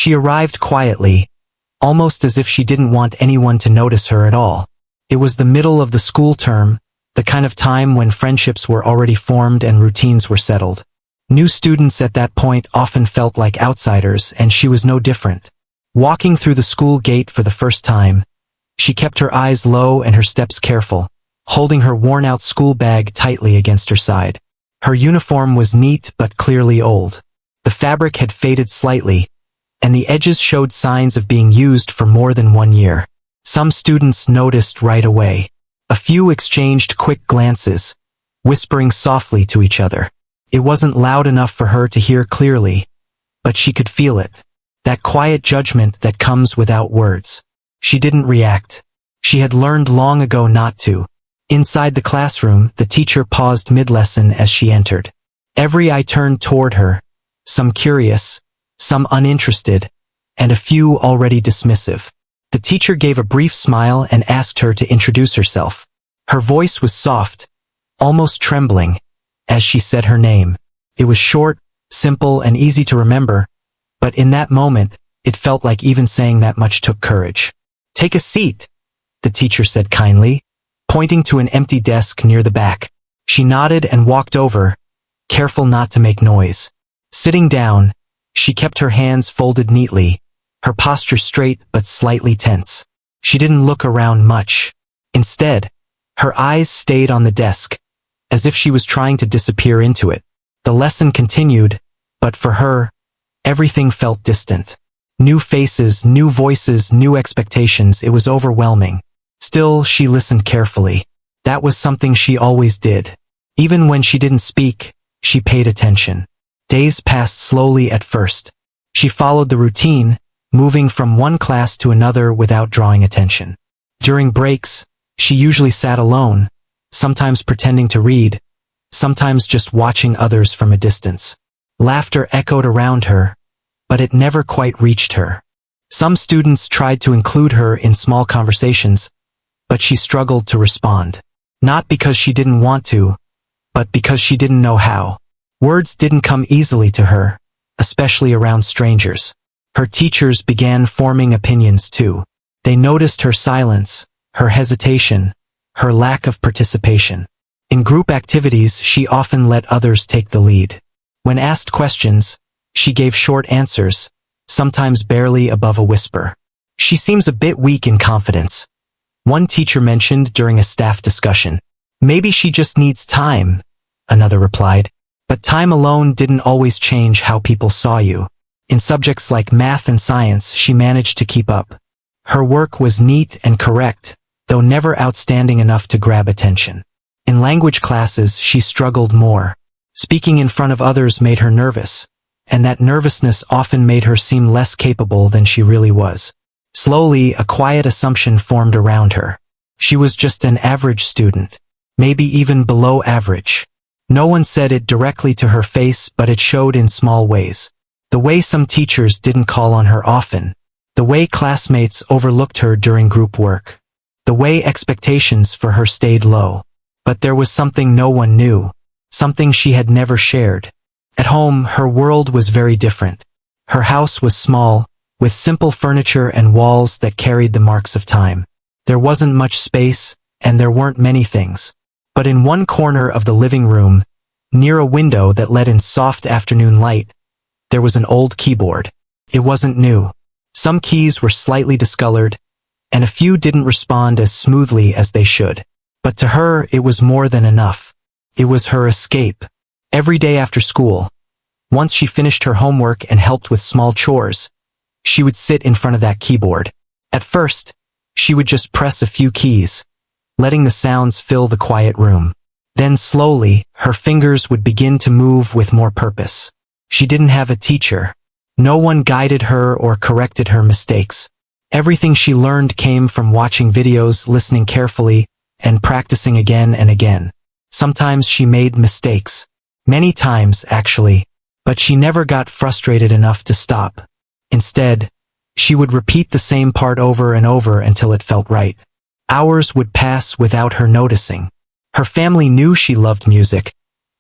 She arrived quietly, almost as if she didn't want anyone to notice her at all. It was the middle of the school term, the kind of time when friendships were already formed and routines were settled. New students at that point often felt like outsiders, and she was no different. Walking through the school gate for the first time, she kept her eyes low and her steps careful, holding her worn-out school bag tightly against her side. Her uniform was neat but clearly old. The fabric had faded slightly, and the edges showed signs of being used for more than 1 year. Some students noticed right away. A few exchanged quick glances, whispering softly to each other. It wasn't loud enough for her to hear clearly, but she could feel it. That quiet judgment that comes without words. She didn't react. She had learned long ago not to. Inside the classroom, the teacher paused mid-lesson as she entered. Every eye turned toward her, some curious, some uninterested, and a few already dismissive. The teacher gave a brief smile and asked her to introduce herself. Her voice was soft, almost trembling, as she said her name. It was short, simple, and easy to remember, but in that moment, it felt like even saying that much took courage. "Take a seat," the teacher said kindly, pointing to an empty desk near the back. She nodded and walked over, careful not to make noise. Sitting down, she kept her hands folded neatly, her posture straight but slightly tense. She didn't look around much. Instead, her eyes stayed on the desk, as if she was trying to disappear into it. The lesson continued, but for her, everything felt distant. New faces, new voices, new expectations. It was overwhelming. Still, she listened carefully. That was something she always did. Even when she didn't speak, she paid attention. Days passed slowly at first. She followed the routine, moving from one class to another without drawing attention. During breaks, she usually sat alone, sometimes pretending to read, sometimes just watching others from a distance. Laughter echoed around her, but it never quite reached her. Some students tried to include her in small conversations, but she struggled to respond. Not because she didn't want to, but because she didn't know how. Words didn't come easily to her, especially around strangers. Her teachers began forming opinions too. They noticed her silence, her hesitation, her lack of participation. In group activities, she often let others take the lead. When asked questions, she gave short answers, sometimes barely above a whisper. "She seems a bit weak in confidence," one teacher mentioned during a staff discussion. "Maybe she just needs time," another replied. But time alone didn't always change how people saw you. In subjects like math and science, she managed to keep up. Her work was neat and correct, though never outstanding enough to grab attention. In language classes, she struggled more. Speaking in front of others made her nervous, and that nervousness often made her seem less capable than she really was. Slowly, a quiet assumption formed around her. She was just an average student, maybe even below average. No one said it directly to her face, but it showed in small ways. The way some teachers didn't call on her often. The way classmates overlooked her during group work. The way expectations for her stayed low. But there was something no one knew. Something she had never shared. At home, her world was very different. Her house was small, with simple furniture and walls that carried the marks of time. There wasn't much space, and there weren't many things. But in one corner of the living room, near a window that let in soft afternoon light, there was an old keyboard. It wasn't new. Some keys were slightly discolored, and a few didn't respond as smoothly as they should. But to her, it was more than enough. It was her escape. Every day after school, once she finished her homework and helped with small chores, she would sit in front of that keyboard. At first, she would just press a few keys, letting the sounds fill the quiet room. Then slowly, her fingers would begin to move with more purpose. She didn't have a teacher. No one guided her or corrected her mistakes. Everything she learned came from watching videos, listening carefully, and practicing again and again. Sometimes she made mistakes. Many times, actually. But she never got frustrated enough to stop. Instead, she would repeat the same part over and over until it felt right. Hours would pass without her noticing. Her family knew she loved music,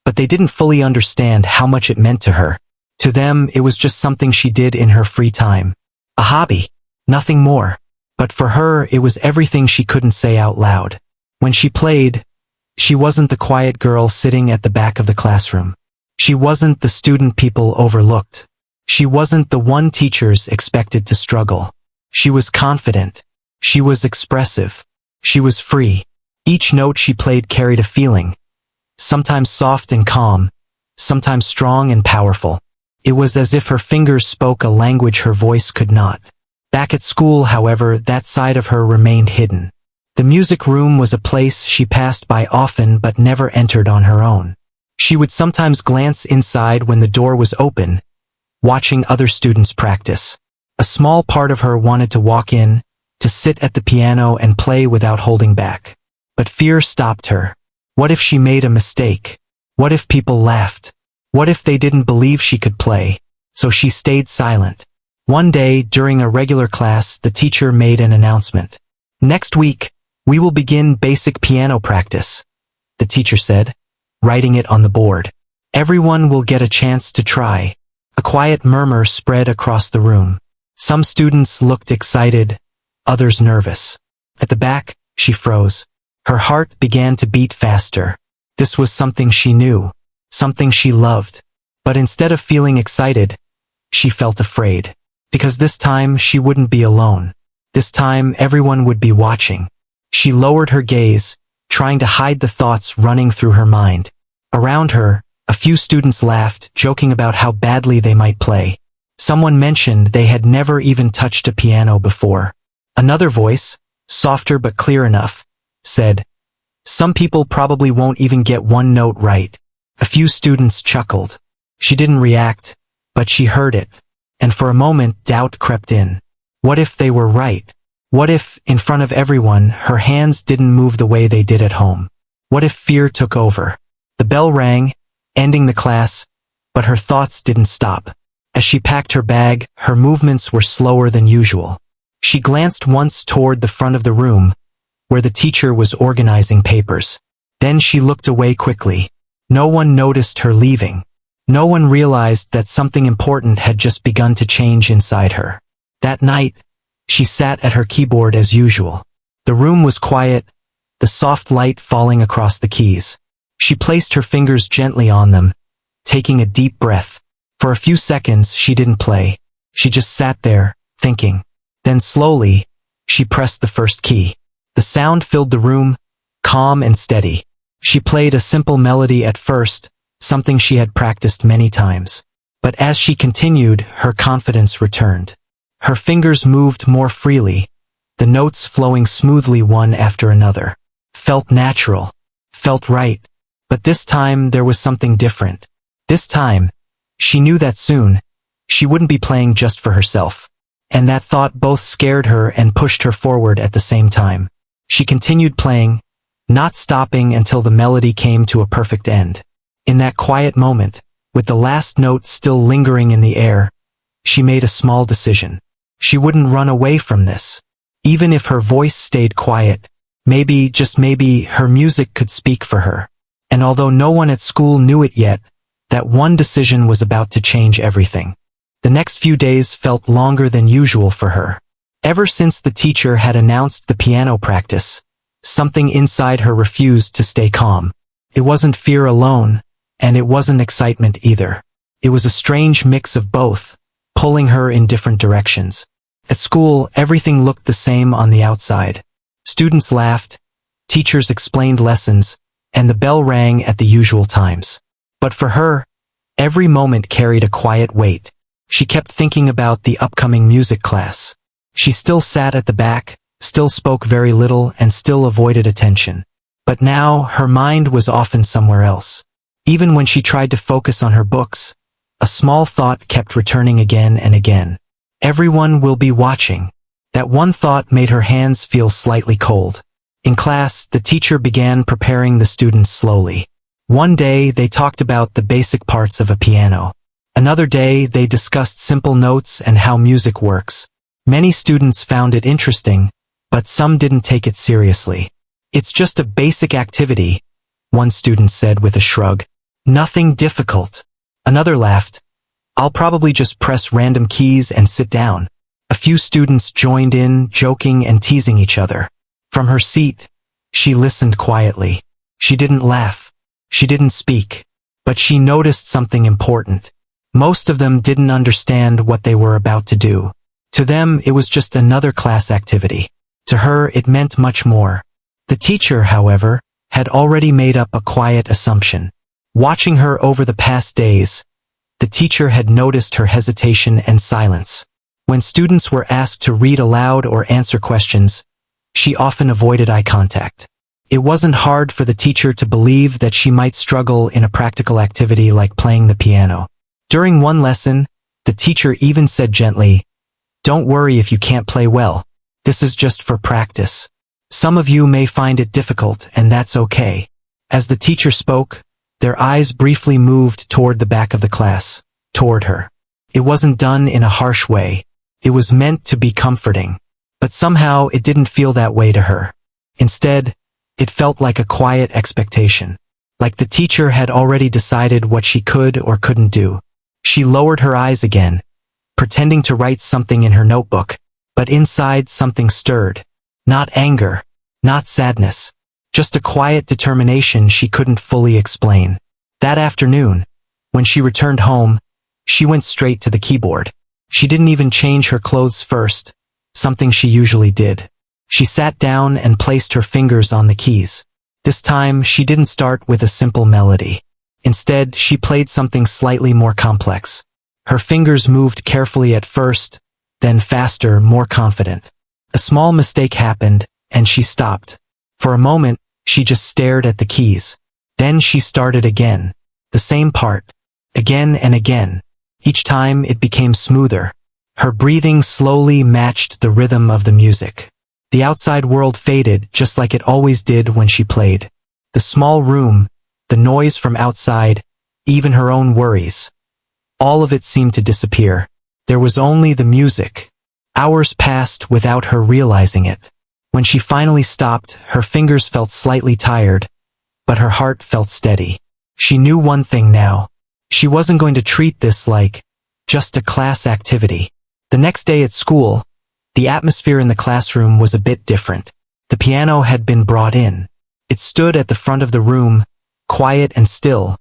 but they didn't fully understand how much it meant to her. To them, it was just something she did in her free time. A hobby. Nothing more. But for her, it was everything she couldn't say out loud. When she played, she wasn't the quiet girl sitting at the back of the classroom. She wasn't the student people overlooked. She wasn't the one teachers expected to struggle. She was confident. She was expressive. She was free. Each note she played carried a feeling, sometimes soft and calm, sometimes strong and powerful. It was as if her fingers spoke a language her voice could not. Back at school, however, that side of her remained hidden. The music room was a place she passed by often but never entered on her own. She would sometimes glance inside when the door was open, watching other students practice. A small part of her wanted to walk in, to sit at the piano and play without holding back. But fear stopped her. What if she made a mistake? What if people laughed? What if they didn't believe she could play? So she stayed silent. One day, during a regular class, the teacher made an announcement. "Next week, we will begin basic piano practice," the teacher said, writing it on the board. "Everyone will get a chance to try." A quiet murmur spread across the room. Some students looked excited, others nervous. At the back, she froze. Her heart began to beat faster. This was something she knew, something she loved. But instead of feeling excited, she felt afraid. Because this time she wouldn't be alone. This time everyone would be watching. She lowered her gaze, trying to hide the thoughts running through her mind. Around her, a few students laughed, joking about how badly they might play. Someone mentioned they had never even touched a piano before. Another voice, softer but clear enough, said, "Some people probably won't even get one note right." A few students chuckled. She didn't react, but she heard it. And for a moment, doubt crept in. What if they were right? What if, in front of everyone, her hands didn't move the way they did at home? What if fear took over? The bell rang, ending the class, but her thoughts didn't stop. As she packed her bag, her movements were slower than usual. She glanced once toward the front of the room, where the teacher was organizing papers. Then she looked away quickly. No one noticed her leaving. No one realized that something important had just begun to change inside her. That night, she sat at her keyboard as usual. The room was quiet, the soft light falling across the keys. She placed her fingers gently on them, taking a deep breath. For a few seconds, she didn't play. She just sat there, thinking. Then slowly, she pressed the first key. The sound filled the room, calm and steady. She played a simple melody at first, something she had practiced many times. But as she continued, her confidence returned. Her fingers moved more freely, the notes flowing smoothly one after another. Felt natural, felt right. But this time there was something different. This time, she knew that soon, she wouldn't be playing just for herself. And that thought both scared her and pushed her forward at the same time. She continued playing, not stopping until the melody came to a perfect end. In that quiet moment, with the last note still lingering in the air, she made a small decision. She wouldn't run away from this. Even if her voice stayed quiet, maybe, just maybe, her music could speak for her. And although no one at school knew it yet, that one decision was about to change everything. The next few days felt longer than usual for her. Ever since the teacher had announced the piano practice, something inside her refused to stay calm. It wasn't fear alone, and it wasn't excitement either. It was a strange mix of both, pulling her in different directions. At school, everything looked the same on the outside. Students laughed, teachers explained lessons, and the bell rang at the usual times. But for her, every moment carried a quiet weight. She kept thinking about the upcoming music class. She still sat at the back, still spoke very little, and still avoided attention. But now, her mind was often somewhere else. Even when she tried to focus on her books, a small thought kept returning again and again. Everyone will be watching. That one thought made her hands feel slightly cold. In class, the teacher began preparing the students slowly. One day, they talked about the basic parts of a piano. Another day, they discussed simple notes and how music works. Many students found it interesting, but some didn't take it seriously. "It's just a basic activity," one student said with a shrug. "Nothing difficult." Another laughed. I'll probably just press random keys and sit down." A few students joined in, joking and teasing each other. From her seat, she listened quietly. She didn't laugh. She didn't speak. But she noticed something important. Most of them didn't understand what they were about to do. To them, it was just another class activity. To her, it meant much more. The teacher, however, had already made up a quiet assumption. Watching her over the past days, the teacher had noticed her hesitation and silence. When students were asked to read aloud or answer questions, she often avoided eye contact. It wasn't hard for the teacher to believe that she might struggle in a practical activity like playing the piano. During one lesson, the teacher even said gently, "Don't worry if you can't play well. This is just for practice. Some of you may find it difficult, and that's okay." As the teacher spoke, their eyes briefly moved toward the back of the class, toward her. It wasn't done in a harsh way. It was meant to be comforting. But somehow it didn't feel that way to her. Instead, it felt like a quiet expectation. Like the teacher had already decided what she could or couldn't do. She lowered her eyes again, pretending to write something in her notebook. But inside something stirred. Not anger, not sadness. Just a quiet determination she couldn't fully explain. That afternoon, when she returned home, she went straight to the keyboard. She didn't even change her clothes first, something she usually did. She sat down and placed her fingers on the keys. This time, she didn't start with a simple melody. Instead, she played something slightly more complex. Her fingers moved carefully at first, then faster, more confident. A small mistake happened, and she stopped. For a moment, she just stared at the keys. Then she started again. The same part. Again and again. Each time it became smoother. Her breathing slowly matched the rhythm of the music. The outside world faded just like it always did when she played. The small room, the noise from outside, even her own worries. All of it seemed to disappear. There was only the music. Hours passed without her realizing it. When she finally stopped, her fingers felt slightly tired, but her heart felt steady. She knew one thing now. She wasn't going to treat this like just a class activity. The next day at school, the atmosphere in the classroom was a bit different. The piano had been brought in. It stood at the front of the room, quiet and still,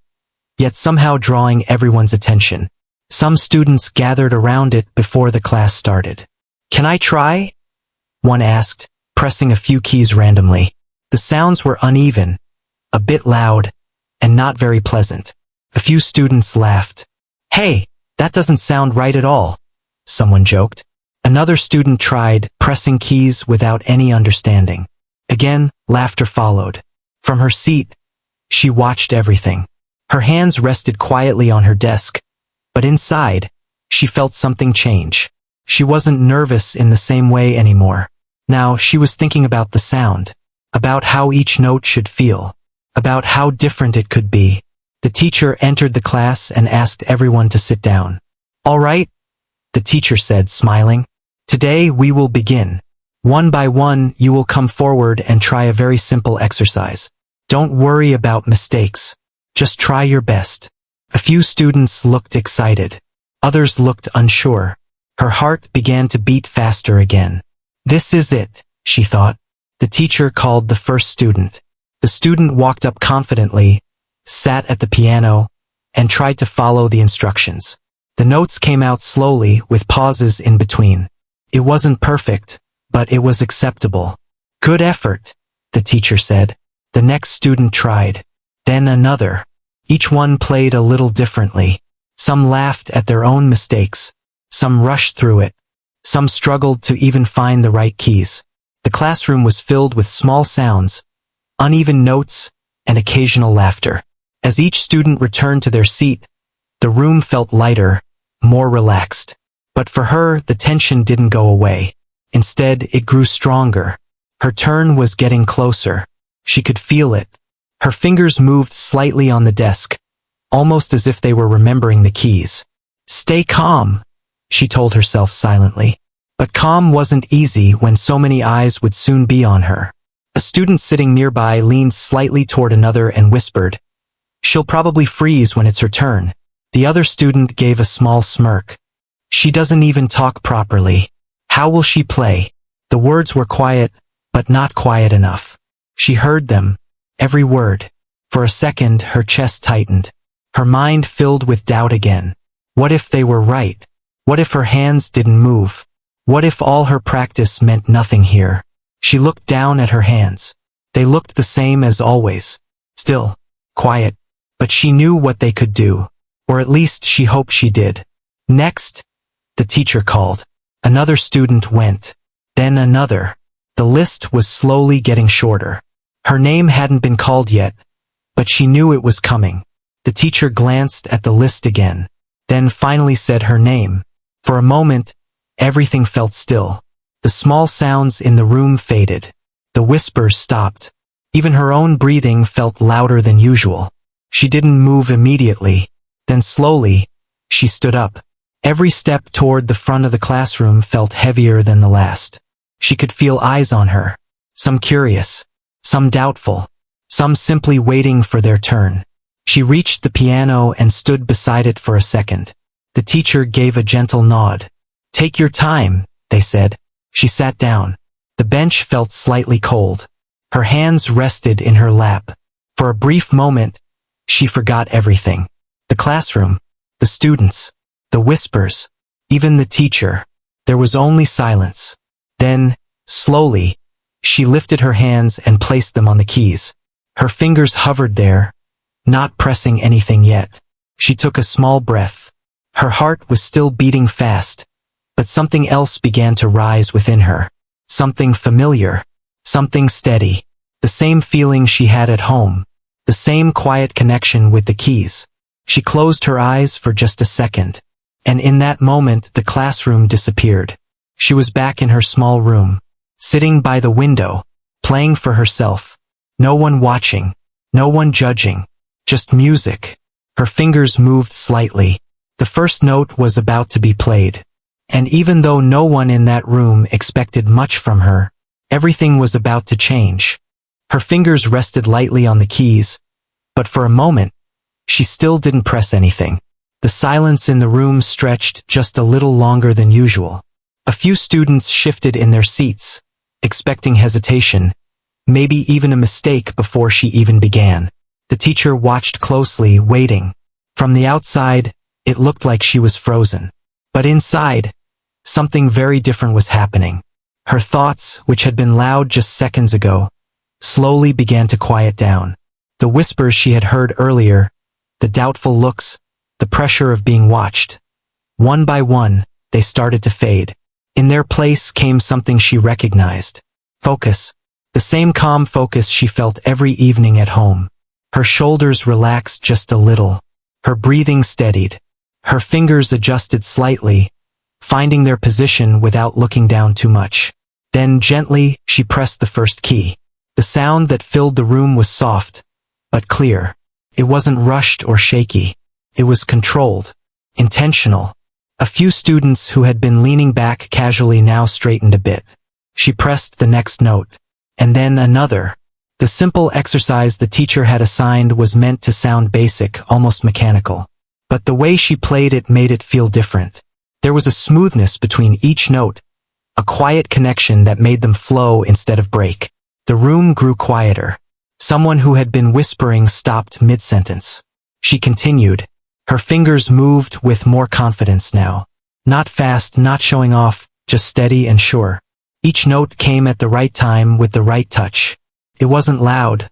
yet somehow drawing everyone's attention. Some students gathered around it before the class started. "Can I try?" one asked, pressing a few keys randomly. The sounds were uneven, a bit loud, and not very pleasant. A few students laughed. "Hey, that doesn't sound right at all," someone joked. Another student tried, pressing keys without any understanding. Again, laughter followed. From her seat, she watched everything. Her hands rested quietly on her desk, but inside, she felt something change. She wasn't nervous in the same way anymore. Now she was thinking about the sound, about how each note should feel, about how different it could be. The teacher entered the class and asked everyone to sit down. "All right," the teacher said, smiling. "Today we will begin. One by one, you will come forward and try a very simple exercise. Don't worry about mistakes. Just try your best." A few students looked excited. Others looked unsure. Her heart began to beat faster again. "This is it," she thought. The teacher called the first student. The student walked up confidently, sat at the piano, and tried to follow the instructions. The notes came out slowly, with pauses in between. It wasn't perfect, but it was acceptable. "Good effort," the teacher said. The next student tried. Then another. Each one played a little differently. Some laughed at their own mistakes. Some rushed through it. Some struggled to even find the right keys. The classroom was filled with small sounds, uneven notes, and occasional laughter. As each student returned to their seat, the room felt lighter, more relaxed. But for her, the tension didn't go away. Instead, it grew stronger. Her turn was getting closer. She could feel it. Her fingers moved slightly on the desk, almost as if they were remembering the keys. "Stay calm," she told herself silently. But calm wasn't easy when so many eyes would soon be on her. A student sitting nearby leaned slightly toward another and whispered, "She'll probably freeze when it's her turn." The other student gave a small smirk. She doesn't even talk properly. How will she play? The words were quiet, but not quiet enough. She heard them, every word. For a second, her chest tightened. Her mind filled with doubt again. What if they were right? What if her hands didn't move? What if all her practice meant nothing here? She looked down at her hands. They looked the same as always. Still, quiet. But she knew what they could do. Or at least she hoped she did. Next, the teacher called. Another student went. Then another. The list was slowly getting shorter. Her name hadn't been called yet, but she knew it was coming. The teacher glanced at the list again, then finally said her name. For a moment, everything felt still. The small sounds in the room faded. The whispers stopped. Even her own breathing felt louder than usual. She didn't move immediately. Then slowly, she stood up. Every step toward the front of the classroom felt heavier than the last. She could feel eyes on her. Some curious, some doubtful, some simply waiting for their turn. She reached the piano and stood beside it for a second. The teacher gave a gentle nod. "Take your time," they said. She sat down. The bench felt slightly cold. Her hands rested in her lap. For a brief moment, she forgot everything. The classroom, the students, the whispers, even the teacher. There was only silence. Then, slowly, she lifted her hands and placed them on the keys. Her fingers hovered there, not pressing anything yet. She took a small breath. Her heart was still beating fast, but something else began to rise within her. Something familiar, something steady. The same feeling she had at home, the same quiet connection with the keys. She closed her eyes for just a second, and in that moment the classroom disappeared. She was back in her small room, sitting by the window, playing for herself. No one watching, no one judging, just music. Her fingers moved slightly. The first note was about to be played. And even though no one in that room expected much from her, everything was about to change. Her fingers rested lightly on the keys, but for a moment, she still didn't press anything. The silence in the room stretched just a little longer than usual. A few students shifted in their seats, expecting hesitation, maybe even a mistake before she even began. The teacher watched closely, waiting. From the outside, it looked like she was frozen. But inside, something very different was happening. Her thoughts, which had been loud just seconds ago, slowly began to quiet down. The whispers she had heard earlier, the doubtful looks, the pressure of being watched. One by one, they started to fade. In their place came something she recognized. Focus. The same calm focus she felt every evening at home. Her shoulders relaxed just a little. Her breathing steadied. Her fingers adjusted slightly, finding their position without looking down too much. Then gently, she pressed the first key. The sound that filled the room was soft, but clear. It wasn't rushed or shaky. It was controlled, intentional. A few students who had been leaning back casually now straightened a bit. She pressed the next note, and then another. The simple exercise the teacher had assigned was meant to sound basic, almost mechanical. But the way she played it made it feel different. There was a smoothness between each note, a quiet connection that made them flow instead of break. The room grew quieter. Someone who had been whispering stopped mid-sentence. She continued. Her fingers moved with more confidence now. Not fast, not showing off, just steady and sure. Each note came at the right time with the right touch. It wasn't loud,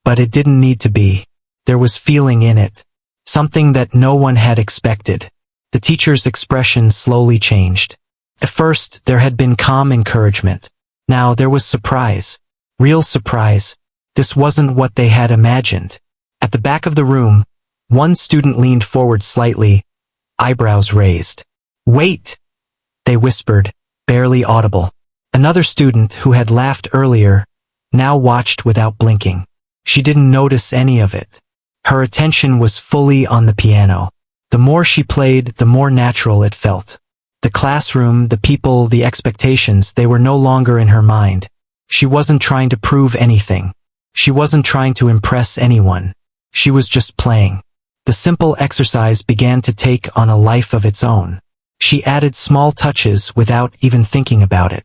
but it didn't need to be. There was feeling in it. Something that no one had expected. The teacher's expression slowly changed. At first, there had been calm encouragement. Now there was surprise. Real surprise. This wasn't what they had imagined. At the back of the room, one student leaned forward slightly, eyebrows raised. "Wait!" they whispered, barely audible. Another student, who had laughed earlier, now watched without blinking. She didn't notice any of it. Her attention was fully on the piano. The more she played, the more natural it felt. The classroom, the people, the expectations, they were no longer in her mind. She wasn't trying to prove anything. She wasn't trying to impress anyone. She was just playing. the simple exercise began to take on a life of its own. She added small touches without even thinking about it.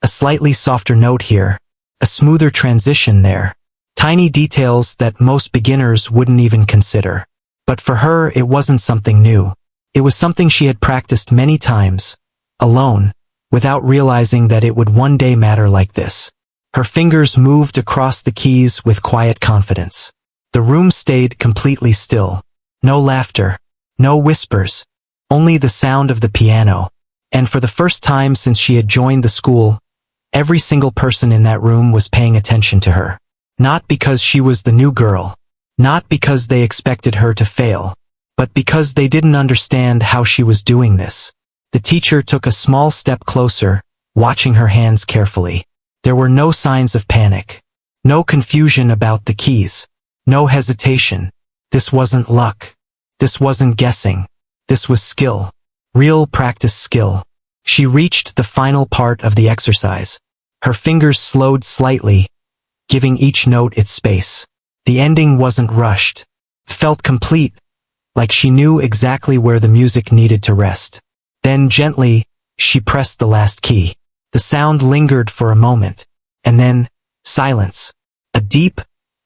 A slightly softer note here, a smoother transition there. Tiny details that most beginners wouldn't even consider. But for her, it wasn't something new. It was something she had practiced many times, alone, without realizing that it would one day matter like this. Her fingers moved across the keys with quiet confidence. The room stayed completely still. No laughter, no whispers, only the sound of the piano. And for the first time since she had joined the school, every single person in that room was paying attention to her. Not because she was the new girl, not because they expected her to fail, but because they didn't understand how she was doing this. The teacher took a small step closer, watching her hands carefully. There were no signs of panic, no confusion about the keys, no hesitation. This wasn't luck. This wasn't guessing. This was skill. Real practice skill. She reached the final part of the exercise. Her fingers slowed slightly, giving each note its space. The ending wasn't rushed. Felt complete, like she knew exactly where the music needed to rest. Then gently, she pressed the last key. The sound lingered for a moment, and then, silence. A deep,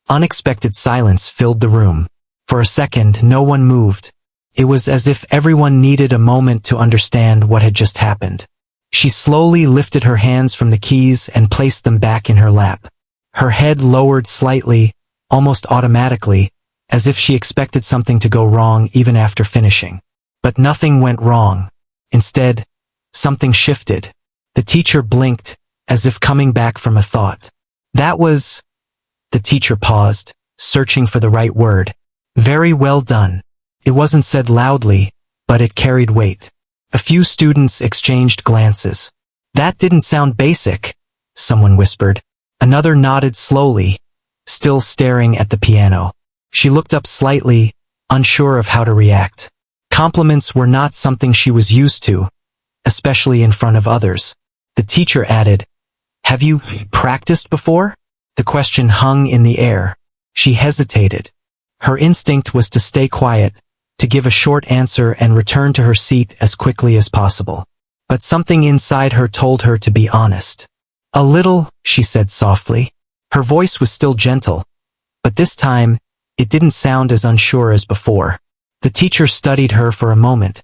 unexpected silence filled the room. For a second, no one moved. It was as if everyone needed a moment to understand what had just happened. She slowly lifted her hands from the keys and placed them back in her lap. Her head lowered slightly, almost automatically, as if she expected something to go wrong even after finishing. But nothing went wrong. Instead, something shifted. The teacher blinked, as if coming back from a thought. That was... The teacher paused, searching for the right word. Very well done. It wasn't said loudly, but it carried weight. A few students exchanged glances. That didn't sound basic, someone whispered. Another nodded slowly, still staring at the piano. She looked up slightly, unsure of how to react. Compliments were not something she was used to, especially in front of others. The teacher added, "Have you practiced before?" The question hung in the air. She hesitated. Her instinct was to stay quiet, to give a short answer and return to her seat as quickly as possible. But something inside her told her to be honest. "A little," she said softly. Her voice was still gentle, but this time, it didn't sound as unsure as before. The teacher studied her for a moment,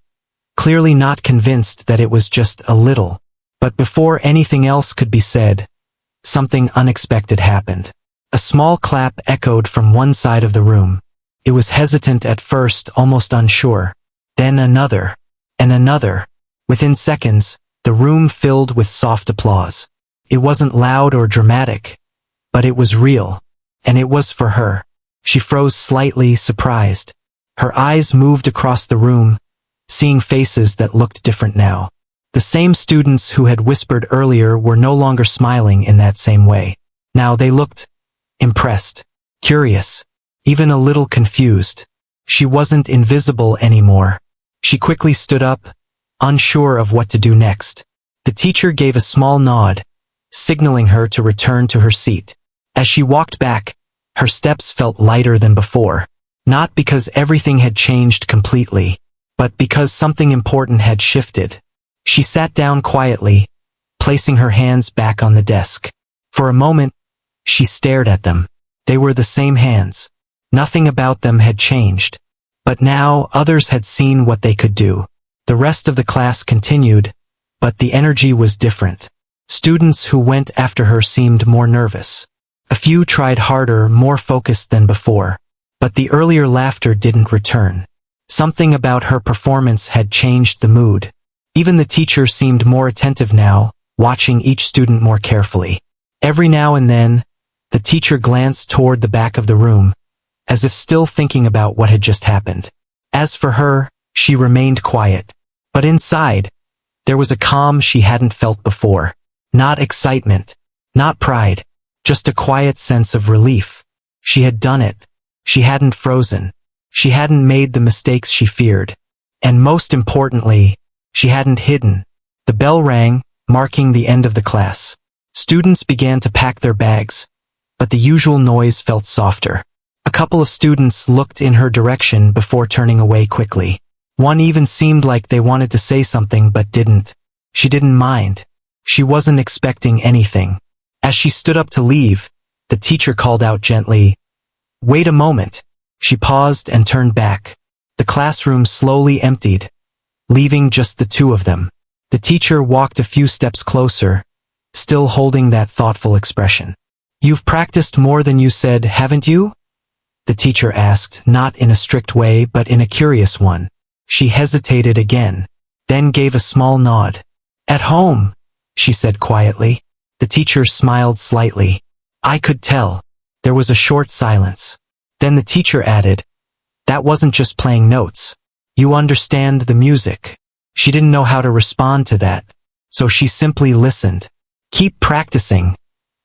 clearly not convinced that it was just a little. But before anything else could be said, something unexpected happened. A small clap echoed from one side of the room. It was hesitant at first, almost unsure. Then another, and another. Within seconds, the room filled with soft applause. It wasn't loud or dramatic, but it was real, and it was for her. She froze slightly, surprised. Her eyes moved across the room, seeing faces that looked different now. The same students who had whispered earlier were no longer smiling in that same way. Now they looked impressed, curious, even a little confused. She wasn't invisible anymore. She quickly stood up, unsure of what to do next. The teacher gave a small nod, signaling her to return to her seat. As she walked back, her steps felt lighter than before. Not because everything had changed completely, but because something important had shifted. She sat down quietly, placing her hands back on the desk. For a moment, she stared at them. They were the same hands. Nothing about them had changed. But now others had seen what they could do. The rest of the class continued, but the energy was different. Students who went after her seemed more nervous. A few tried harder, more focused than before. But the earlier laughter didn't return. Something about her performance had changed the mood. Even the teacher seemed more attentive now, watching each student more carefully. Every now and then, the teacher glanced toward the back of the room, as if still thinking about what had just happened. As for her, she remained quiet. But inside, there was a calm she hadn't felt before. Not excitement, not pride, just a quiet sense of relief. She had done it. She hadn't frozen. She hadn't made the mistakes she feared. And most importantly, she hadn't hidden. The bell rang, marking the end of the class. Students began to pack their bags, but the usual noise felt softer. A couple of students looked in her direction before turning away quickly. One even seemed like they wanted to say something but didn't. She didn't mind. She wasn't expecting anything. As she stood up to leave, the teacher called out gently, "Wait a moment." She paused and turned back. The classroom slowly emptied, leaving just the two of them. The teacher walked a few steps closer, still holding that thoughtful expression. "You've practiced more than you said, haven't you?" The teacher asked, not in a strict way but in a curious one. She hesitated again, then gave a small nod. "At home," she said quietly. The teacher smiled slightly. "I could tell." There was a short silence. Then the teacher added, "That wasn't just playing notes. You understand the music." She didn't know how to respond to that, so she simply listened. "Keep practicing,"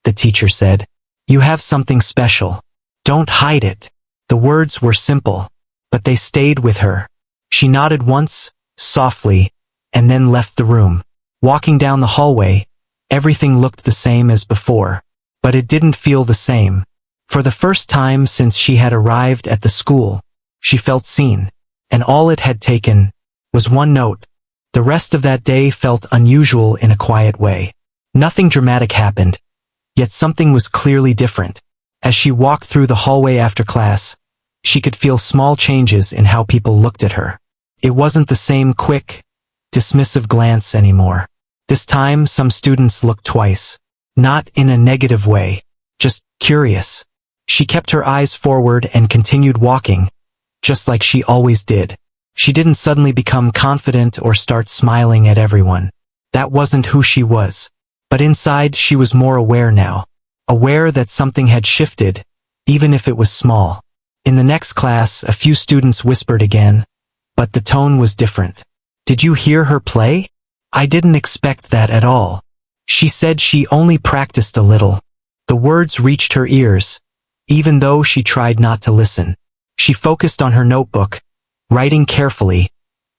the teacher said. "You have something special. Don't hide it." The words were simple, but they stayed with her. She nodded once, softly, and then left the room. Walking down the hallway, everything looked the same as before, but it didn't feel the same. For the first time since she had arrived at the school, she felt seen, and all it had taken was one note. The rest of that day felt unusual in a quiet way. Nothing dramatic happened, yet something was clearly different. As she walked through the hallway after class, she could feel small changes in how people looked at her. It wasn't the same quick, dismissive glance anymore. This time, some students looked twice. Not in a negative way, just curious. She kept her eyes forward and continued walking, just like she always did. She didn't suddenly become confident or start smiling at everyone. That wasn't who she was. But inside, she was more aware now. Aware that something had shifted, even if it was small. In the next class, a few students whispered again, but the tone was different. "Did you hear her play? I didn't expect that at all. She said she only practiced a little." The words reached her ears, even though she tried not to listen. She focused on her notebook, writing carefully,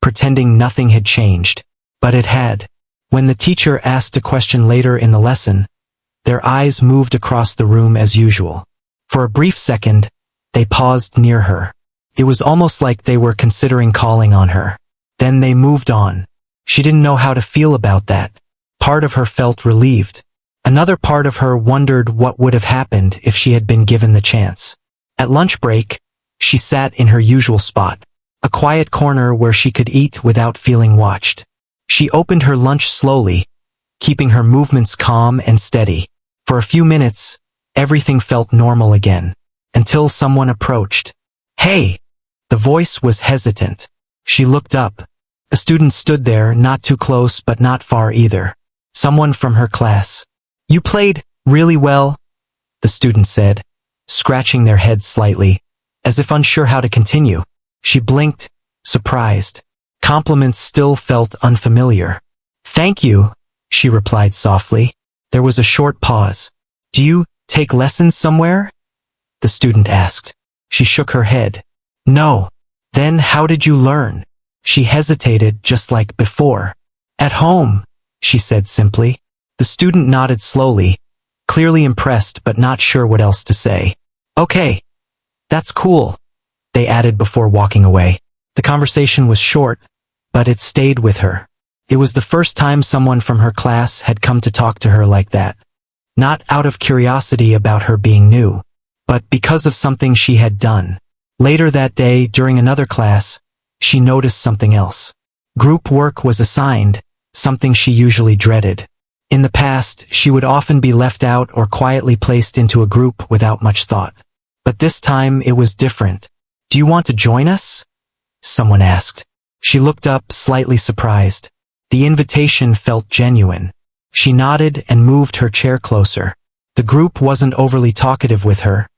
pretending nothing had changed. But it had. When the teacher asked a question later in the lesson, their eyes moved across the room as usual. For a brief second, they paused near her. It was almost like they were considering calling on her. Then they moved on. She didn't know how to feel about that. Part of her felt relieved. Another part of her wondered what would have happened if she had been given the chance. At lunch break, she sat in her usual spot, a quiet corner where she could eat without feeling watched. She opened her lunch slowly, keeping her movements calm and steady. For a few minutes, everything felt normal again, until someone approached. "Hey!" The voice was hesitant. She looked up. A student stood there, not too close but not far either. Someone from her class. "You played really well," the student said, scratching their heads slightly, as if unsure how to continue. She blinked, surprised. Compliments still felt unfamiliar. "Thank you," she replied softly. There was a short pause. "Do you take lessons somewhere?" the student asked. She shook her head. "No." "Then how did you learn?" She hesitated just like before. "At home," she said simply. The student nodded slowly, clearly impressed but not sure what else to say. "Okay. That's cool," they added before walking away. The conversation was short, but it stayed with her. It was the first time someone from her class had come to talk to her like that. Not out of curiosity about her being new, but because of something she had done. Later that day, during another class, she noticed something else. Group work was assigned, something she usually dreaded. In the past, she would often be left out or quietly placed into a group without much thought. But this time it was different. "Do you want to join us?" someone asked. She looked up, slightly surprised. The invitation felt genuine. She nodded and moved her chair closer. The group wasn't overly talkative with her,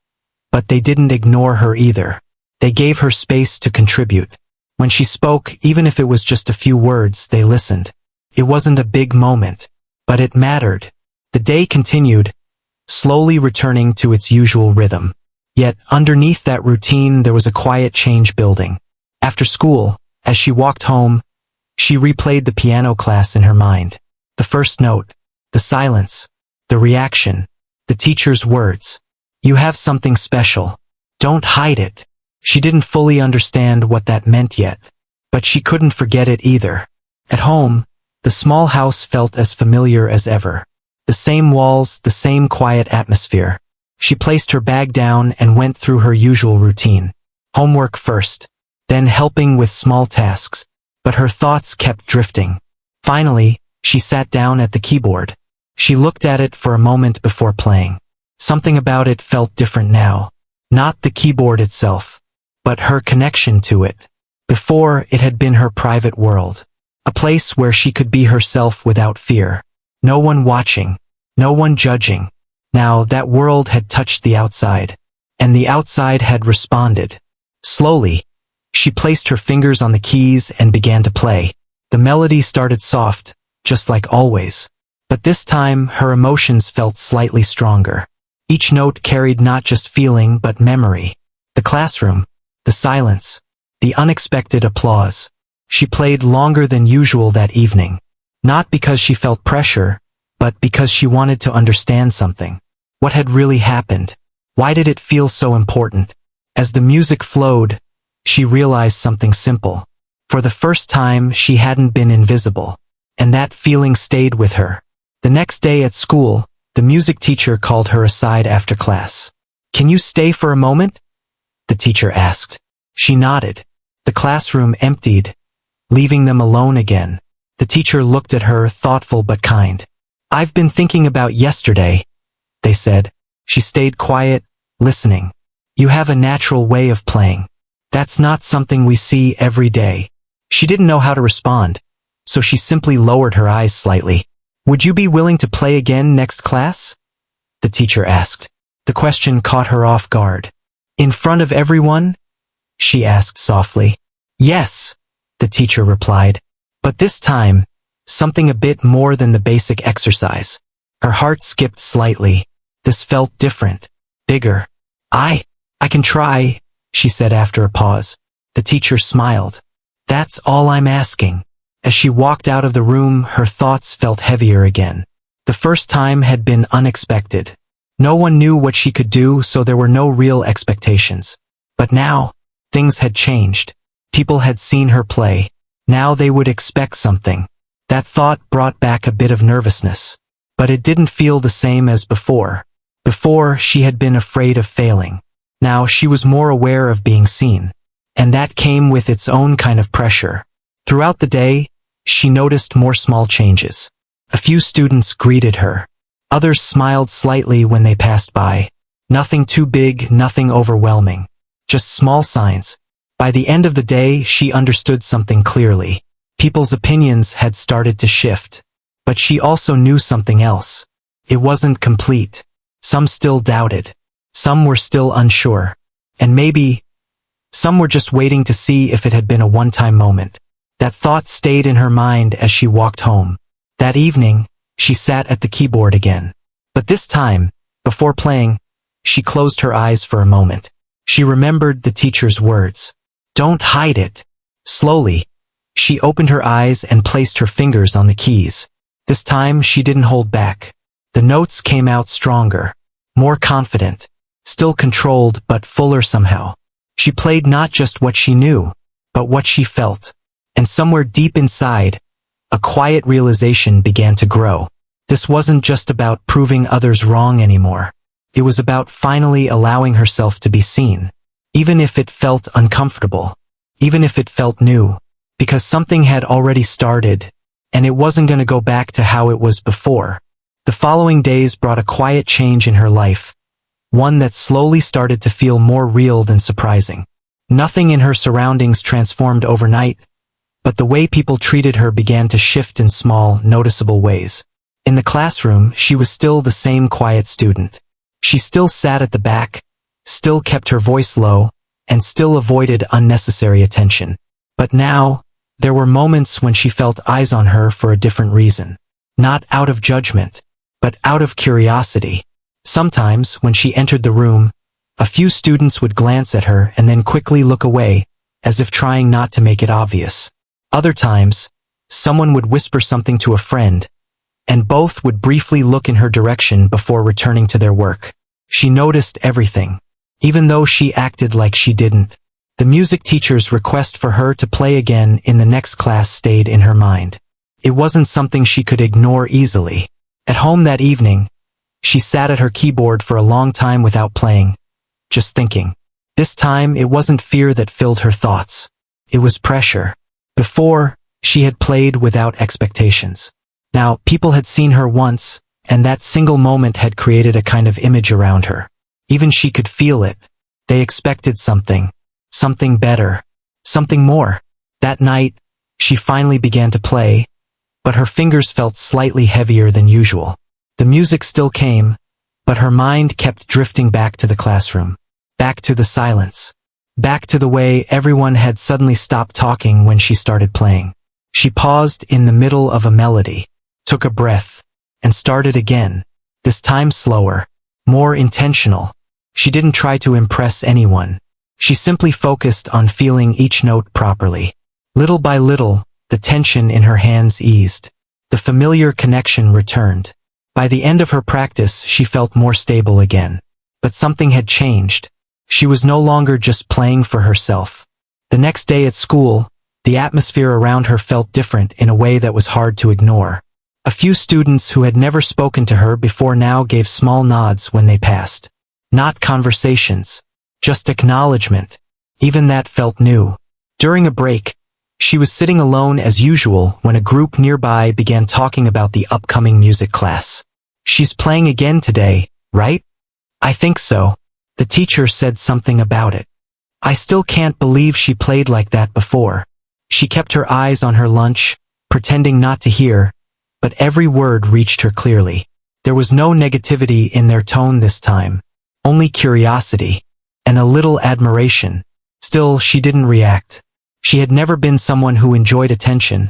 but they didn't ignore her either. They gave her space to contribute. When she spoke, even if it was just a few words, they listened. It wasn't a big moment, but it mattered. The day continued, slowly returning to its usual rhythm. Yet, underneath that routine, there was a quiet change building. After school, as she walked home, she replayed the piano class in her mind. The first note, the silence, the reaction, the teacher's words. "You have something special. Don't hide it. She didn't fully understand what that meant yet, but she couldn't forget it either. At home, the small house felt as familiar as ever. The same walls, the same quiet atmosphere. She placed her bag down and went through her usual routine. Homework first, then helping with small tasks, but her thoughts kept drifting. Finally, she sat down at the keyboard. She looked at it for a moment before playing. Something about it felt different now. Not the keyboard itself, but her connection to it. Before, it had been her private world. A place where she could be herself without fear. No one watching. No one judging. Now that world had touched the outside. And the outside had responded. Slowly, she placed her fingers on the keys and began to play. The melody started soft, just like always. But this time, her emotions felt slightly stronger. Each note carried not just feeling but memory. The classroom, the silence, the unexpected applause. She played longer than usual that evening. Not because she felt pressure, but because she wanted to understand something. What had really happened? Why did it feel so important? As the music flowed, she realized something simple. For the first time, she hadn't been invisible. And that feeling stayed with her. The next day at school, the music teacher called her aside after class. "Can you stay for a moment?" the teacher asked. She nodded. The classroom emptied, leaving them alone again. The teacher looked at her, thoughtful but kind. "I've been thinking about yesterday," they said. She stayed quiet, listening. "You have a natural way of playing. That's not something we see every day." She didn't know how to respond, so she simply lowered her eyes slightly. "Would you be willing to play again next class?" the teacher asked. The question caught her off guard. "In front of everyone?" she asked softly. "Yes," the teacher replied. But this time, something a bit more than the basic exercise. Her heart skipped slightly. This felt different, bigger. I can try," she said after a pause. The teacher smiled. "That's all I'm asking." As she walked out of the room, her thoughts felt heavier again. The first time had been unexpected. No one knew what she could do, so there were no real expectations. But now, things had changed. People had seen her play. Now they would expect something. That thought brought back a bit of nervousness. But it didn't feel the same as before. Before, she had been afraid of failing. Now she was more aware of being seen. And that came with its own kind of pressure. Throughout the day, she noticed more small changes. A few students greeted her. Others smiled slightly when they passed by. Nothing too big, nothing overwhelming. Just small signs. By the end of the day, she understood something clearly. People's opinions had started to shift. But she also knew something else. It wasn't complete. Some still doubted. Some were still unsure. And maybe, some were just waiting to see if it had been a one-time moment. That thought stayed in her mind as she walked home. That evening, she sat at the keyboard again. But this time, before playing, she closed her eyes for a moment. She remembered the teacher's words. "Don't hide it." Slowly, she opened her eyes and placed her fingers on the keys. This time, she didn't hold back. The notes came out stronger, more confident, still controlled but fuller somehow. She played not just what she knew, but what she felt. And somewhere deep inside, a quiet realization began to grow. This wasn't just about proving others wrong anymore. It was about finally allowing herself to be seen. Even if it felt uncomfortable. Even if it felt new. Because something had already started, and it wasn't going to go back to how it was before. The following days brought a quiet change in her life. One that slowly started to feel more real than surprising. Nothing in her surroundings transformed overnight, but the way people treated her began to shift in small, noticeable ways. In the classroom, she was still the same quiet student. She still sat at the back, still kept her voice low, and still avoided unnecessary attention. But now, there were moments when she felt eyes on her for a different reason. Not out of judgment, but out of curiosity. Sometimes, when she entered the room, a few students would glance at her and then quickly look away, as if trying not to make it obvious. Other times, someone would whisper something to a friend, and both would briefly look in her direction before returning to their work. She noticed everything. even though she acted like she didn't. The music teacher's request for her to play again in the next class stayed in her mind. It wasn't something she could ignore easily. At home that evening, she sat at her keyboard for a long time without playing, just thinking. This time, it wasn't fear that filled her thoughts. It was pressure. Before, she had played without expectations. Now, people had seen her once, and that single moment had created a kind of image around her. Even she could feel it. They expected something better, something more. That night, she finally began to play, but her fingers felt slightly heavier than usual. The music still came, but her mind kept drifting back to the classroom, back to the silence, back to the way everyone had suddenly stopped talking when she started playing. She paused in the middle of a melody, took a breath, and started again, this time slower, more intentional. She didn't try to impress anyone. She simply focused on feeling each note properly. Little by little, the tension in her hands eased. The familiar connection returned. By the end of her practice, she felt more stable again. But something had changed. She was no longer just playing for herself. The next day at school, the atmosphere around her felt different in a way that was hard to ignore. A few students who had never spoken to her before now gave small nods when they passed. Not conversations, just acknowledgement. Even that felt new. During a break, she was sitting alone as usual when a group nearby began talking about the upcoming music class. "She's playing again today, right?" "I think so." The teacher said something about it. "I still can't believe she played like that before." She kept her eyes on her lunch, pretending not to hear, but every word reached her clearly. There was no negativity in their tone this time, only curiosity, and a little admiration. Still, she didn't react. She had never been someone who enjoyed attention,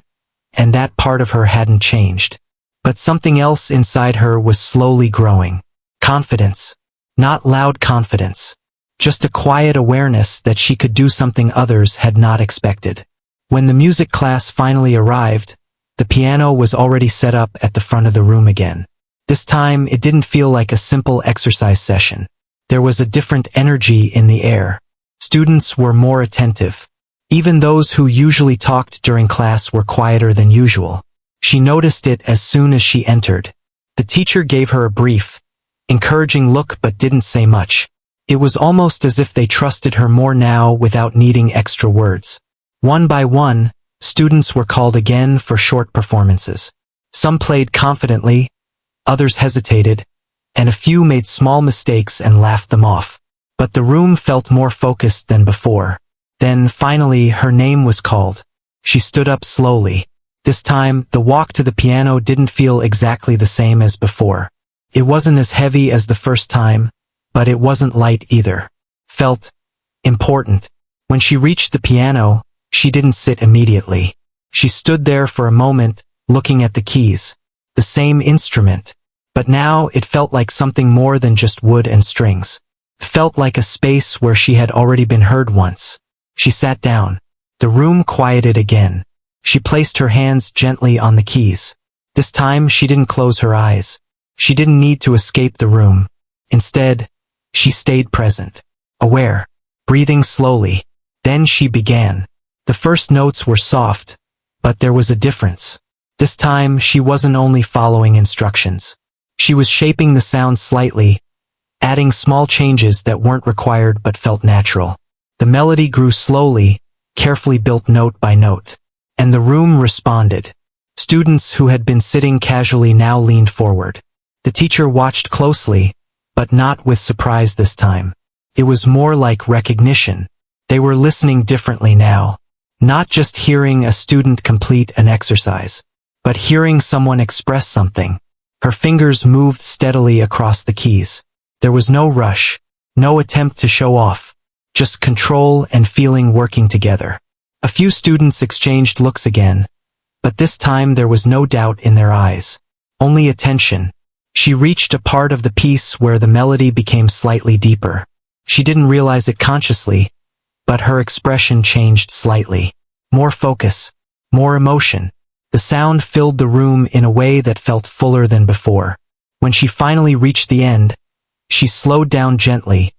and that part of her hadn't changed. But something else inside her was slowly growing. Confidence. Not loud confidence. Just a quiet awareness that she could do something others had not expected. When the music class finally arrived, the piano was already set up at the front of the room again. This time, it didn't feel like a simple exercise session. There was a different energy in the air. Students were more attentive. Even those who usually talked during class were quieter than usual. She noticed it as soon as she entered. The teacher gave her a brief, encouraging look but didn't say much. It was almost as if they trusted her more now without needing extra words. One by one, students were called again for short performances. Some played confidently, others hesitated, and a few made small mistakes and laughed them off. But the room felt more focused than before. Then, finally, her name was called. She stood up slowly. This time, the walk to the piano didn't feel exactly the same as before. It wasn't as heavy as the first time, but it wasn't light either. Felt important. When she reached the piano, she didn't sit immediately. She stood there for a moment, looking at the keys. The same instrument. But now it felt like something more than just wood and strings. It felt like a space where she had already been heard once. She sat down. The room quieted again. She placed her hands gently on the keys. This time she didn't close her eyes. She didn't need to escape the room. Instead, she stayed present, aware, breathing slowly. Then she began. The first notes were soft, but there was a difference. This time she wasn't only following instructions. She was shaping the sound slightly, adding small changes that weren't required but felt natural. The melody grew slowly, carefully built note by note. And the room responded. Students who had been sitting casually now leaned forward. The teacher watched closely, but not with surprise this time. It was more like recognition. They were listening differently now. Not just hearing a student complete an exercise, but hearing someone express something. Her fingers moved steadily across the keys. There was no rush, no attempt to show off, just control and feeling working together. A few students exchanged looks again, but this time there was no doubt in their eyes, only attention. She reached a part of the piece where the melody became slightly deeper. She didn't realize it consciously, but her expression changed slightly. More focus, more emotion. The sound filled the room in a way that felt fuller than before. When she finally reached the end, she slowed down gently,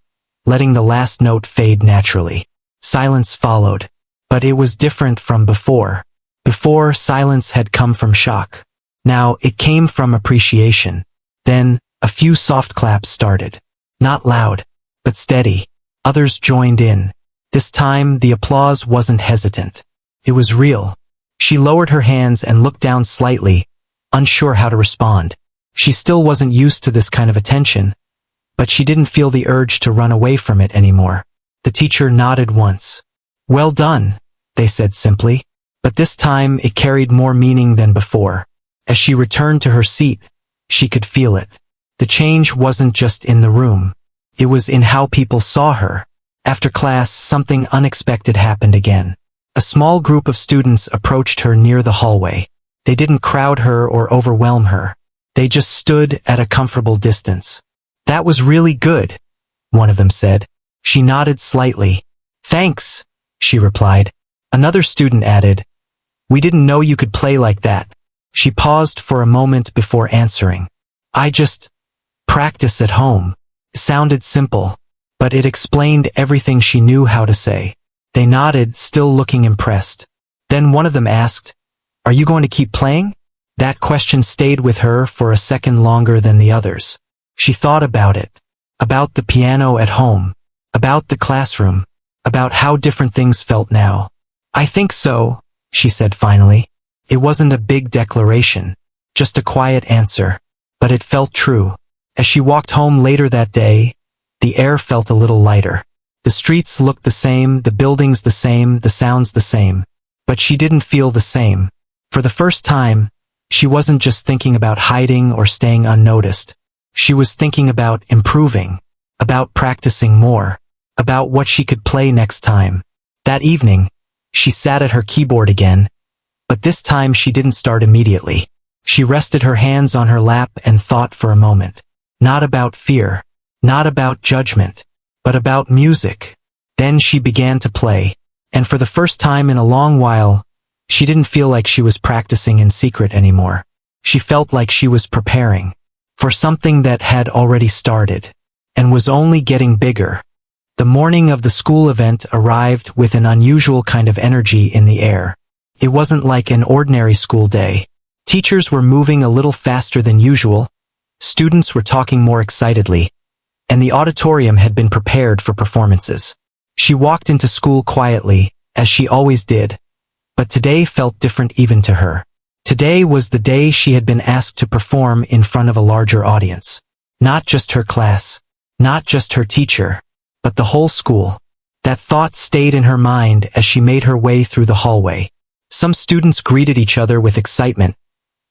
letting the last note fade naturally. Silence followed. But it was different from before. Before, silence had come from shock. Now, it came from appreciation. Then, a few soft claps started. Not loud, but steady. Others joined in. This time, the applause wasn't hesitant. It was real. She lowered her hands and looked down slightly, unsure how to respond. She still wasn't used to this kind of attention, but she didn't feel the urge to run away from it anymore. The teacher nodded once. "Well done," they said simply, but this time it carried more meaning than before. As she returned to her seat, she could feel it. The change wasn't just in the room. It was in how people saw her. After class, something unexpected happened again. A small group of students approached her near the hallway. They didn't crowd her or overwhelm her. They just stood at a comfortable distance. "That was really good," one of them said. She nodded slightly. "Thanks," she replied. Another student added, "We didn't know you could play like that." She paused for a moment before answering. "I just practice at home." It sounded simple, but it explained everything she knew how to say. They nodded, still looking impressed. Then one of them asked, "Are you going to keep playing?" That question stayed with her for a second longer than the others. She thought about it. About the piano at home. About the classroom. About how different things felt now. "I think so," she said finally. It wasn't a big declaration, just a quiet answer, but it felt true. As she walked home later that day, the air felt a little lighter. The streets looked the same, the buildings the same, the sounds the same. But she didn't feel the same. For the first time, she wasn't just thinking about hiding or staying unnoticed. She was thinking about improving, about practicing more, about what she could play next time. That evening, she sat at her keyboard again, but this time she didn't start immediately. She rested her hands on her lap and thought for a moment. Not about fear, not about judgment, but about music. Then she began to play, and for the first time in a long while, she didn't feel like she was practicing in secret anymore. She felt like she was preparing for something that had already started, and was only getting bigger. The morning of the school event arrived with an unusual kind of energy in the air. It wasn't like an ordinary school day. Teachers were moving a little faster than usual, students were talking more excitedly, and the auditorium had been prepared for performances. She walked into school quietly, as she always did, but today felt different even to her. Today was the day she had been asked to perform in front of a larger audience. Not just her class, not just her teacher, but the whole school. That thought stayed in her mind as she made her way through the hallway. Some students greeted each other with excitement,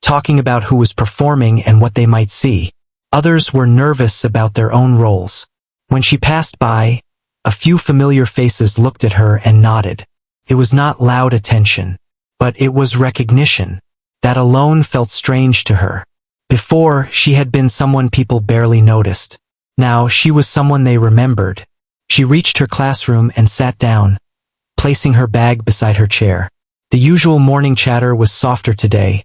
talking about who was performing and what they might see. Others were nervous about their own roles. When she passed by, a few familiar faces looked at her and nodded. It was not loud attention, but it was recognition. That alone felt strange to her. Before, she had been someone people barely noticed. Now, she was someone they remembered. She reached her classroom and sat down, placing her bag beside her chair. The usual morning chatter was softer today,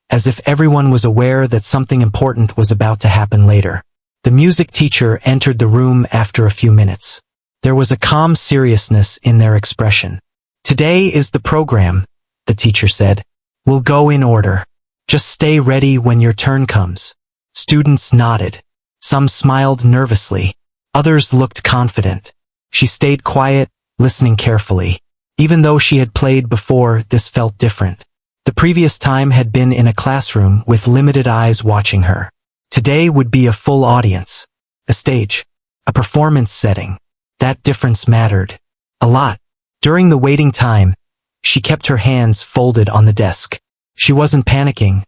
as if everyone was aware that something important was about to happen later. The music teacher entered the room after a few minutes. There was a calm seriousness in their expression. "Today is the program," the teacher said. "We'll go in order. Just stay ready when your turn comes." Students nodded. Some smiled nervously. Others looked confident. She stayed quiet, listening carefully. Even though she had played before, this felt different. The previous time had been in a classroom with limited eyes watching her. Today would be a full audience, a stage, a performance setting. That difference mattered a lot. During the waiting time, she kept her hands folded on the desk. She wasn't panicking,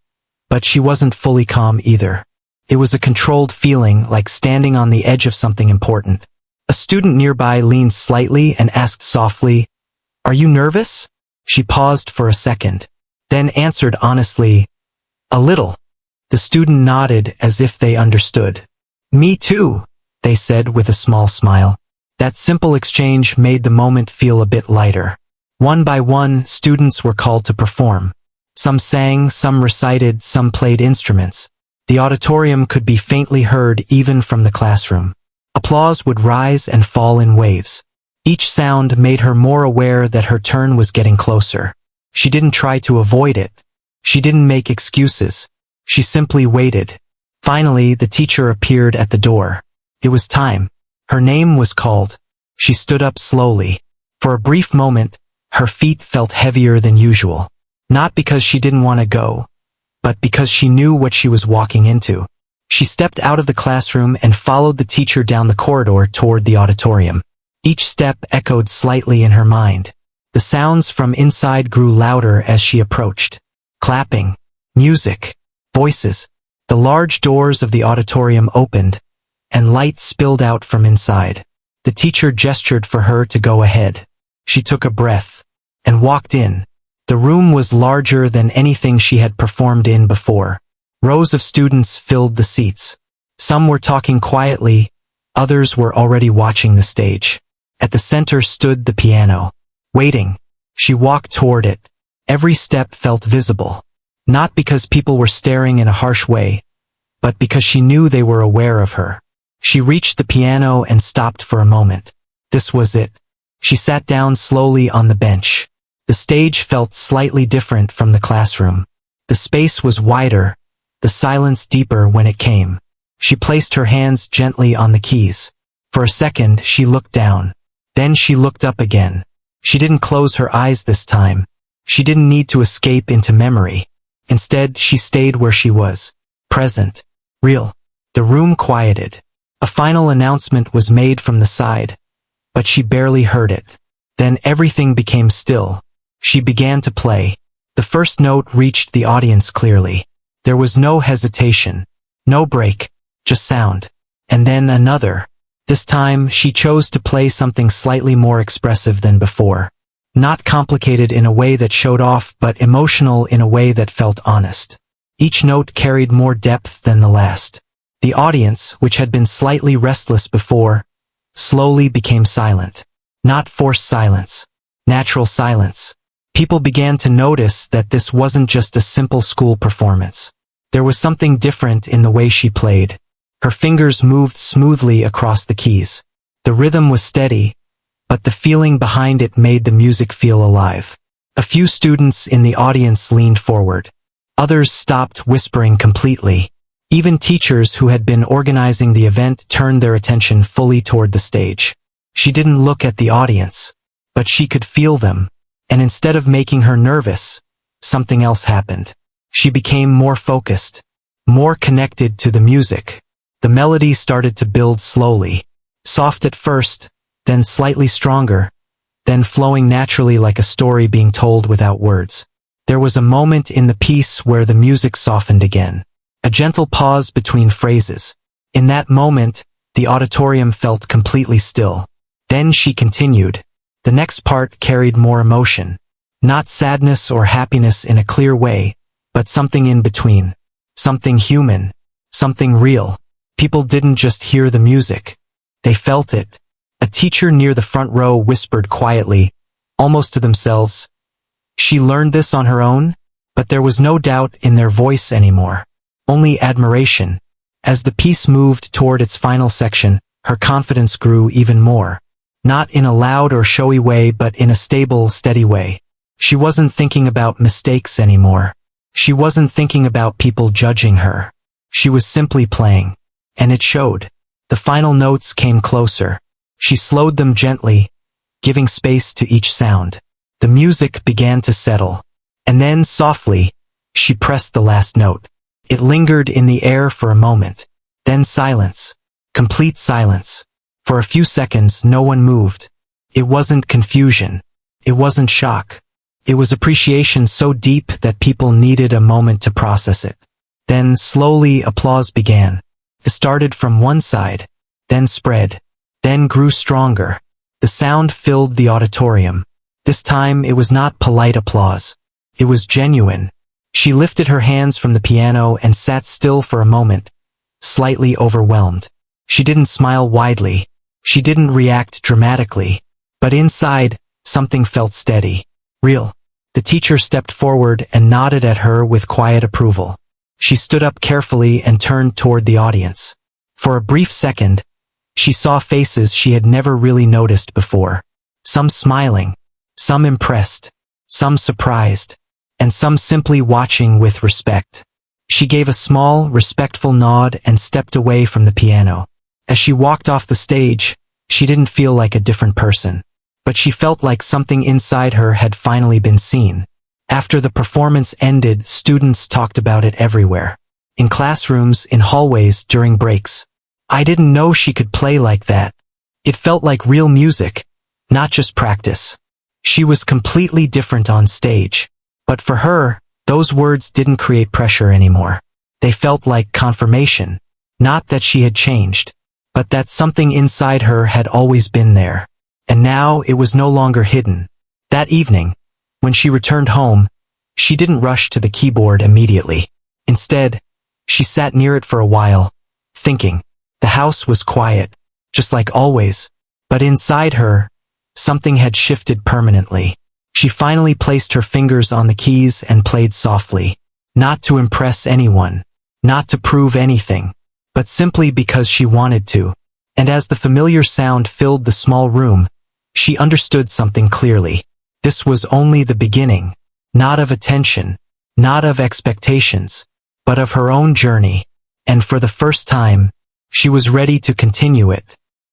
but she wasn't fully calm either. It was a controlled feeling, like standing on the edge of something important. A student nearby leaned slightly and asked softly, "Are you nervous?" She paused for a second, then answered honestly, "A little." The student nodded as if they understood. "Me too," they said with a small smile. That simple exchange made the moment feel a bit lighter. One by one, students were called to perform. Some sang, some recited, some played instruments. The auditorium could be faintly heard even from the classroom. Applause would rise and fall in waves. Each sound made her more aware that her turn was getting closer. She didn't try to avoid it. She didn't make excuses. She simply waited. Finally, the teacher appeared at the door. It was time. Her name was called. She stood up slowly. For a brief moment, her feet felt heavier than usual. Not because she didn't want to go, but because she knew what she was walking into. She stepped out of the classroom and followed the teacher down the corridor toward the auditorium. Each step echoed slightly in her mind. The sounds from inside grew louder as she approached. Clapping, music, voices. The large doors of the auditorium opened, and light spilled out from inside. The teacher gestured for her to go ahead. She took a breath and walked in. The room was larger than anything she had performed in before. Rows of students filled the seats. Some were talking quietly, others were already watching the stage. At the center stood the piano. Waiting, she walked toward it. Every step felt visible. Not because people were staring in a harsh way, but because she knew they were aware of her. She reached the piano and stopped for a moment. This was it. She sat down slowly on the bench. The stage felt slightly different from the classroom. The space was wider, the silence deeper when it came. She placed her hands gently on the keys. For a second, she looked down. Then she looked up again. She didn't close her eyes this time. She didn't need to escape into memory. Instead, she stayed where she was. Present. Real. The room quieted. A final announcement was made from the side, but she barely heard it. Then everything became still. She began to play. The first note reached the audience clearly. There was no hesitation, no break, just sound. And then another. This time, she chose to play something slightly more expressive than before. Not complicated in a way that showed off, but emotional in a way that felt honest. Each note carried more depth than the last. The audience, which had been slightly restless before, slowly became silent. Not forced silence. Natural silence. People began to notice that this wasn't just a simple school performance. There was something different in the way she played. Her fingers moved smoothly across the keys. The rhythm was steady, but the feeling behind it made the music feel alive. A few students in the audience leaned forward. Others stopped whispering completely. Even teachers who had been organizing the event turned their attention fully toward the stage. She didn't look at the audience, but she could feel them. And instead of making her nervous, something else happened. She became more focused, more connected to the music. The melody started to build slowly, soft at first, then slightly stronger, then flowing naturally like a story being told without words. There was a moment in the piece where the music softened again, a gentle pause between phrases. In that moment, the auditorium felt completely still. Then she continued. The next part carried more emotion. Not sadness or happiness in a clear way, but something in between. Something human. Something real. People didn't just hear the music. They felt it. A teacher near the front row whispered quietly, almost to themselves. She learned this on her own, but there was no doubt in their voice anymore. Only admiration. As the piece moved toward its final section, her confidence grew even more. Not in a loud or showy way, but in a stable, steady way. She wasn't thinking about mistakes anymore. She wasn't thinking about people judging her. She was simply playing. And it showed. The final notes came closer. She slowed them gently, giving space to each sound. The music began to settle. And then, softly, she pressed the last note. It lingered in the air for a moment. Then silence. Complete silence. For a few seconds, no one moved. It wasn't confusion. It wasn't shock. It was appreciation so deep that people needed a moment to process it. Then, slowly, applause began. It started from one side, then spread, then grew stronger. The sound filled the auditorium. This time, it was not polite applause. It was genuine. She lifted her hands from the piano and sat still for a moment, slightly overwhelmed. She didn't smile widely. She didn't react dramatically. But inside, something felt steady. Real. The teacher stepped forward and nodded at her with quiet approval. She stood up carefully and turned toward the audience. For a brief second, She saw faces she had never really noticed before. Some smiling, some impressed, some surprised, and some simply watching with respect. She gave a small, respectful nod and stepped away from the piano. As she walked off the stage, she didn't feel like a different person, but she felt like something inside her had finally been seen. After the performance ended, students talked about it everywhere. In classrooms, in hallways, during breaks. I didn't know she could play like that. It felt like real music, not just practice. She was completely different on stage. But for her, those words didn't create pressure anymore. They felt like confirmation. Not that she had changed, but that something inside her had always been there. And now it was no longer hidden. That evening, when she returned home, she didn't rush to the keyboard immediately. Instead, she sat near it for a while, thinking. The house was quiet, just like always, but inside her, something had shifted permanently. She finally placed her fingers on the keys and played softly, not to impress anyone, not to prove anything, but simply because she wanted to. And as the familiar sound filled the small room, she understood something clearly. This was only the beginning, not of attention, not of expectations, but of her own journey. And for the first time, she was ready to continue it.